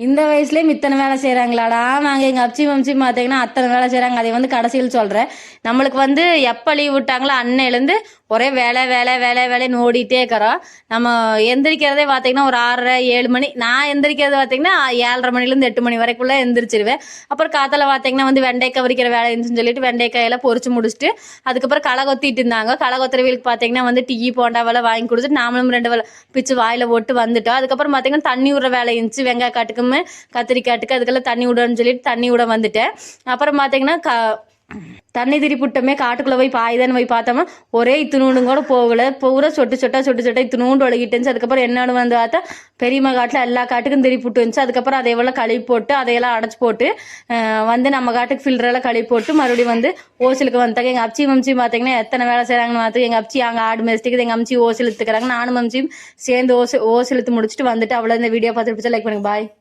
இந்த வயசுலயும் இத்தனை வேலை செய்யறாங்களாடா? நாங்க எங்க அப்சி மம்சி பாத்தீங்கன்னா அத்தனை வேலை செய்யறாங்க. அதை கடைசியில் சொல்றேன். நம்மளுக்கு எப்ப லீவ் விட்டாங்களோ அன்னையிலேருந்து ஒரே வேலை வேலை வேலை வேலைன்னு ஓடிட்டே இருக்கிறோம். நம்ம எந்திரிக்கிறதே பார்த்தீங்கன்னா ஒரு 6:30 7 மணி. நான் எந்திரிக்கிறது பார்த்தீங்கன்னா 7:30 மணிலேருந்து 8 மணி வரைக்குள்ள எந்திரிச்சிருவேன். அப்புறம் காத்தால பார்த்தீங்கன்னா வெண்டைக்காய் வரிக்கிற வேலை இருந்துச்சுன்னு சொல்லிட்டு வெண்டைக்காயெல்லாம் பொறிச்சு முடிச்சுட்டு அதுக்கப்புறம் களை கொத்திட்டு இருந்தாங்க. களை கொத்துறவங்களுக்கு பார்த்தீங்கன்னா டீ போண்டாவெல்லாம் வாங்கி கொடுத்துட்டு நாமளும் 2 வேலை பிச்சு வாயில போட்டு வந்துட்டோம். அதுக்கப்புறம் பார்த்தீங்கன்னா தண்ணி விடுற வேலை இருந்துச்சு. வெங்காய காட்டுக்குமே கத்திரிக்காட்டுக்கு அதுக்கெல்லாம் தண்ணி விடணும்னு சொல்லிட்டு தண்ணி விட வந்துட்டேன். அப்புறம் பார்த்தீங்கன்னா தண்ணி திரிப்புட்டமே காட்டுக்குள்ளே போய் பாய்தான்னு போய் பார்த்தோமா ஒரே இத்தினூண்டும் கூட போகல. பூரா சொட்டு சொட்டா இத்தினூண்டு ஒழுகிட்டு இருந்துச்சு. அதுக்கப்புறம் என்னன்னு பார்த்தா பெரியம்மா காட்டில் எல்லா காட்டுக்கும் திரிப்புட்டு இருந்துச்சு. அதுக்கப்புறம் அதையெல்லாம் கழுவி போட்டு அதையெல்லாம் அடைச்சி போட்டு நம்ம காட்டுக்கு ஃபில்டரெல்லாம் கழுவி போட்டு மறுபடியும் ஓசிலுக்கு வந்துட்டாங்க. எங்கள் அப்சி மம்சி பார்த்தீங்கன்னா எத்தனை வேலை செய்கிறாங்கன்னு பார்த்து எங்கள் அப்சி அங்கே ஆடு மேய்ச்சிட்டு எங்கள் அம்ச்சி ஓசில் எடுத்துக்கிறாங்க. நானும் மம்சியும் சேர்ந்து ஓசில் எடுத்து முடிச்சுட்டு வந்துட்டு அவ்வளோ. இந்த வீடியோ பார்த்துட்டு லைக் பண்ணுங்க. பாய்.